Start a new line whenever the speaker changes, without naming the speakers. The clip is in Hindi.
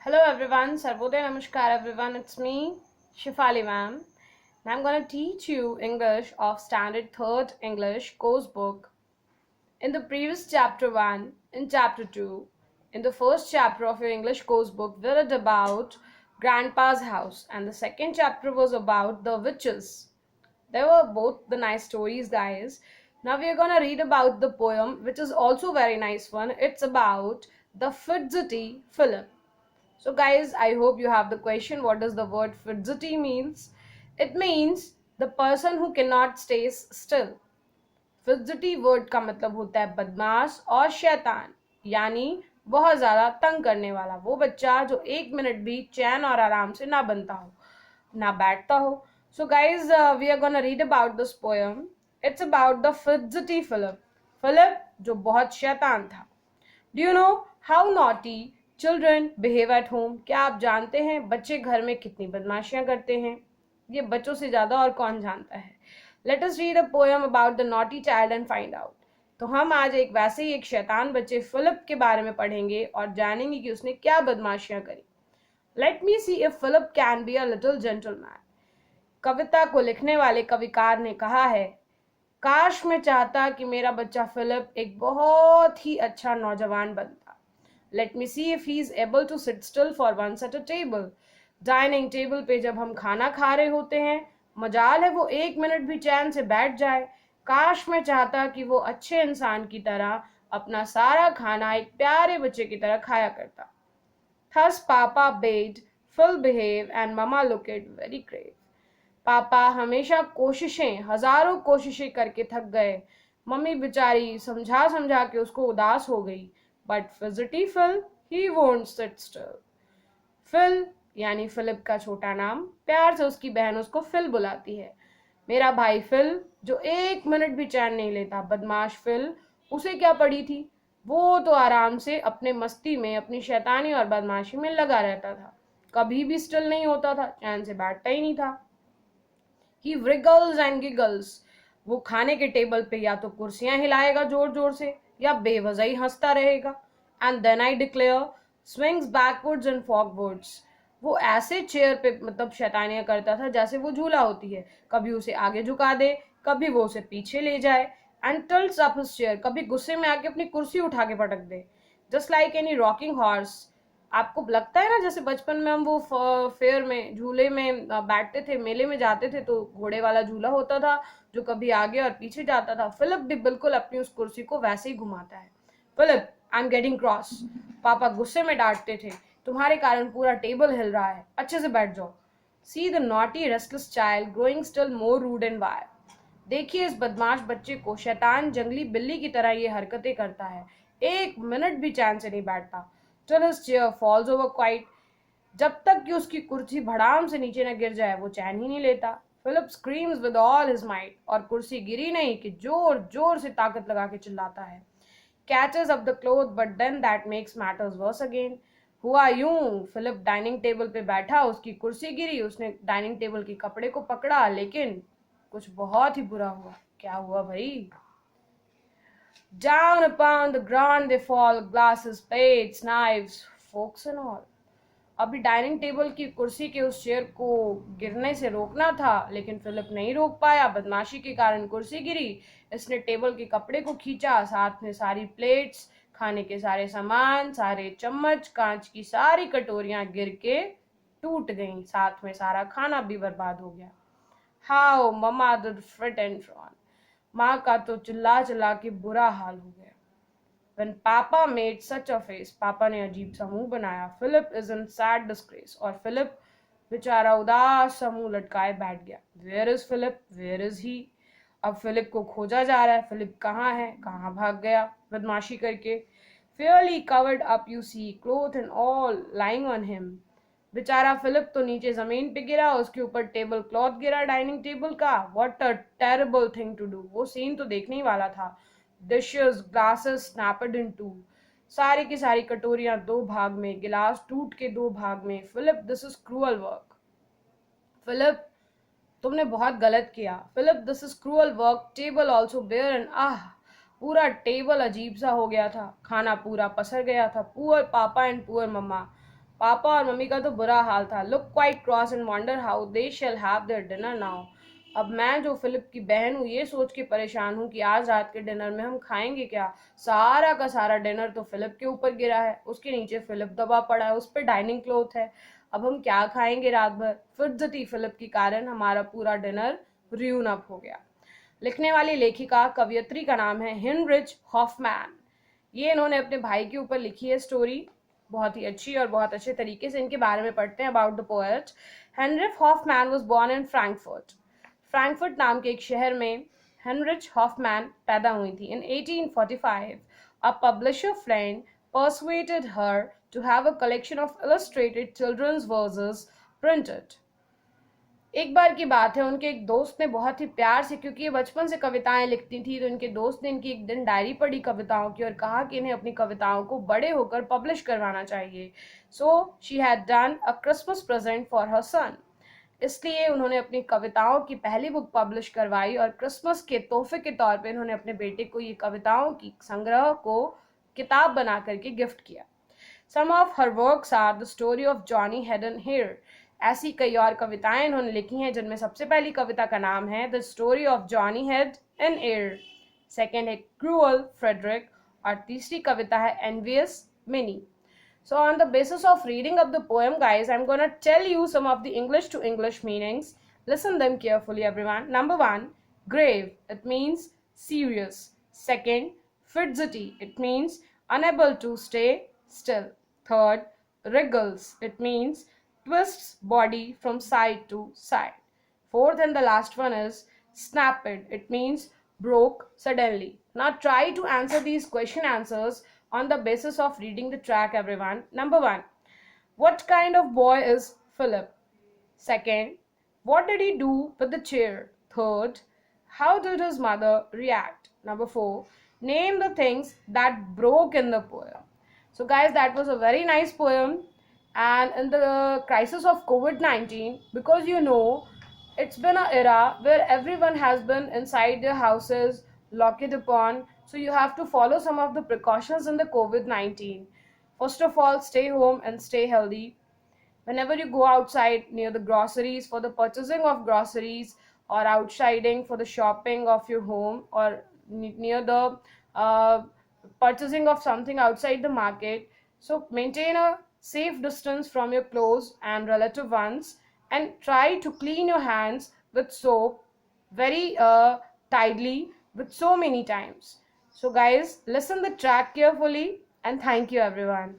Hello everyone, Sarvodaya Namaskar everyone, it's me, Shifali ma'am, and I'm gonna teach you English of Standard 3rd English course book. In the previous chapter 1, in chapter 2, in the first chapter of your English course book, we read about Grandpa's house, and the second chapter was about the witches. They were both the nice stories, guys. Now we are gonna read about the poem, which is also very nice one. It's about the fidgety Philip. So guys, I hope you have the question. What does the word fidgety means? It means the person who cannot stay still. Fidgety word का मतलब होता है बदमाश और शैतान, यानी बहुत ज्यादा तंग करने वाला वो बच्चा जो एक मिनट भी चैन और आराम से ना बनता हो, ना बैठता हो. So guys, we are gonna read about this poem. It's about the fidgety Philip. Philip जो बहुत शैतान था. Do you know how naughty children behave at home? क्या आप जानते हैं बच्चे घर में कितनी बदमाशियां करते हैं? ये बच्चों से ज्यादा और कौन जानता है. Let us read a poem about the naughty child and find out. तो हम आज एक वैसे ही एक शैतान बच्चे फिलिप के बारे में पढ़ेंगे और जानेंगे कि उसने क्या बदमाशियां करी. Let me see if Philip can be a little gentleman. कविता को लिखने वाले कविकार ने कहा है, काश मैं चाहता कि मेरा बच्चा फिलिप एक बहुत ही अच्छा नौजवान बनता. Let me see if he is able to sit still for once at a table. Dining table पे जब हम खाना खा रहे होते हैं, मजाल है वो एक मिनट भी चैन से बैठ जाए. काश मैं चाहता कि वो अच्छे इंसान की तरह अपना सारा खाना एक प्यारे बच्चे की तरह खाया करता. Thus Papa bade Phil behave and Mama looked very grave. पापा हमेशा कोशिशें, हजारों कोशिशें करके थक गए. मम्मी बेचारी समझा समझा के उसको उदास हो गई. But fidgety Phil, he won't sit still. Phil यानी फिलिप का छोटा नाम, प्यार से उसकी बहन उसको फिल बुलाती है. मेरा भाई फिल जो एक मिनट भी चैन नहीं लेता. बदमाश फिल, उसे क्या पड़ी थी, वो तो आराम से अपने मस्ती में, अपनी शैतानी और बदमाशी में लगा रहता था. कभी भी स्टिल नहीं होता था, चैन से बैठता ही नहीं था. ही wriggles एंड गिगल्स. वो खाने के टेबल पे या तो कुर्सियां हिलाएगा जोर जोर से, या बेवजह ही हंसता रहेगा. And then I declare swings backwards and forwards. वो ऐसे चेयर पे मतलब शैतानियां करता था जैसे वो झूला होती है. कभी उसे आगे झुका दे, कभी वो उसे पीछे ले जाए. And tilts up his chair. कभी गुस्से में आके अपनी कुर्सी उठा के पटक दे. Just like any rocking horse. आपको लगता है ना जैसे बचपन में हम वो फेयर में झूले में बैठते थे, मेले में जाते थे तो घोड़े वाला झूला होता था जो कभी आगे और पीछे जाता था. फिलिप भी बिल्कुल अपनी उस कुर्सी को वैसे ही घुमाता है. Philip, I am getting cross. पापा गुस्से में डांटते थे, तुम्हारे कारण पूरा टेबल हिल रहा है, अच्छे से बैठ जाओ. See the naughty restless child growing still more rude and wild. देखिए इस बदमाश बच्चे को, शैतान जंगली बिल्ली की तरह ये हरकतें करता है. एक मिनट भी चैन से नहीं बैठता. till his chair falls over quite. जब तक कि उसकी कुर्सी भड़ाम से नीचे न गिर जाए वो चैन ही नहीं लेता. Philip screams with all his might. और कुर्सी गिरी नहीं कि जोर जोर से ताकत लगा के चिल्लाता है. Catches up the cloth but then that makes matters worse again. हुआ यूं, फिलिप डाइनिंग टेबल पे बैठा, उसकी कुर्सी गिरी, उसने डाइनिंग टेबल के कपड़े को पकड़ा, लेकिन कुछ बहुत ही बुरा हुआ. क्या हुआ भाई? Down upon the ground they fall, glasses, plates, knives, forks and all. अभी डाइनिंग टेबल की कुर्सी के उस चेयर को गिरने से रोकना था, लेकिन फिलिप नहीं रोक पाया. बदमाशी के कारण कुर्सी गिरी. इसने टेबल के कपड़े को खींचा, साथ में सारी प्लेट्स, खाने के सारे सामान, सारे चम्मच, कांच की सारी कटोरियां गिर के टूट गईं. साथ में सारा खाना भी बर्बाद हो गया. How mama did fret and frown. माँ का तो चिल्ला चिल्ला के बुरा हाल हो गया. When Papa made such a face, पापा ने अजीब सा मुंह बनाया. Philip is in sad disgrace. और फिलिप बेचारा उदास सा मुंह लटकाए बैठ गया. Where is Philip? Where is he? अब फिलिप को खोजा जा रहा है. फिलिप कहाँ है, कहाँ भाग गया बदमाशी करके. Fairly covered up you see, cloth and all lying on him. बेचारा फिलिप तो नीचे जमीन पे गिरा, उसके ऊपर टेबल क्लॉथ गिरा डाइनिंग टेबल का. What a terrible thing to do. वो सीन तो देखने ही वाला था. Dishes, glasses snapped in two. सारी की सारी कटोरियां दो भाग में, गिलास टूट के दो भाग में. Philip, this is cruel work. Philip, तुमने बहुत गलत किया. Philip, this is cruel work. Table also bare and ah. पूरा टेबल अजीब सा हो गया था. खाना पूरा पसर गया था. पुअर पापा एंड पुअर मम्मा. पापा और मम्मी का तो बुरा हाल था. Look quite cross and wonder how they shall have their dinner now. अब मैं जो फिलिप की बहन हूँ ये सोच के परेशान हूँ कि आज रात के डिनर में हम खाएंगे क्या. सारा का सारा डिनर तो फिलिप के ऊपर गिरा है. उसके नीचे फिलिप दबा पड़ा है, उस पर डाइनिंग क्लॉथ है. अब हम क्या खाएंगे रात भर. फिरजती फिलिप के कारण हमारा पूरा डिनर र्यून अप हो गया. लिखने वाली लेखिका कवियत्री का नाम है हिनरिच हॉफमैन. ये इन्होंने अपने भाई के ऊपर लिखी है स्टोरी. बहुत ही अच्छी और बहुत अच्छे तरीके से इनके बारे में पढ़ते हैं about the poet. Heinrich Hoffmann was born in Frankfurt. Frankfurt नाम के एक शहर में हेनरिच हॉफमैन पैदा हुई थी. इन 1845 a publisher friend persuaded her to have a collection of illustrated children's verses printed. एक बार की बात है, उनके एक दोस्त ने बहुत ही प्यार से, क्योंकि ये बचपन से कविताएं लिखती थी, तो इनके दोस्त ने इनकी एक दिन डायरी पढ़ी कविताओं की और कहा कि इन्हें अपनी कविताओं को बड़े होकर पब्लिश करवाना चाहिए. So she had done a Christmas present for her son. इसलिए उन्होंने अपनी कविताओं की पहली बुक पब्लिश करवाई और क्रिसमस के तोहफे के तौर पे उन्होंने अपने बेटे को ये कविताओं की संग्रह को किताब बना करके गिफ्ट किया. Some of her works are the story of Johnny head and air. ऐसी कई और कविताएं इन्होंने लिखी हैं, जिनमें सबसे पहली कविता का नाम है the story of Johnny head and air. Second है क्रूअल फ्रेडरिक और तीसरी कविता है envious mini. So on the basis of reading of the poem, guys, I'm going to tell you some of the English to English meanings. Listen them carefully, everyone. Number one, grave. It means serious. Second, fidgety. It means unable to stay still. Third, wriggles. It means twists body from side to side. Fourth and the last one is snapped. It means broke suddenly. Now try to answer these question answers on the basis of reading the track, everyone. Number one, what kind of boy is Philip? Second, what did he do with the chair? Third, how did his mother react? Number four, name the things that broke in the poem. So guys, that was a very nice poem. And in the crisis of COVID-19, because you know it's been an era where everyone has been inside their houses, locked upon, so you have to follow some of the precautions in the COVID-19. First of all, stay home and stay healthy. Whenever you go outside near the groceries for the purchasing of groceries, or outsiding for the shopping of your home, or near the uh, purchasing of something outside the market, so maintain a safe distance from your close and relative ones, and try to clean your hands with soap very tidily with so many times. So guys, listen the track carefully, and thank you everyone.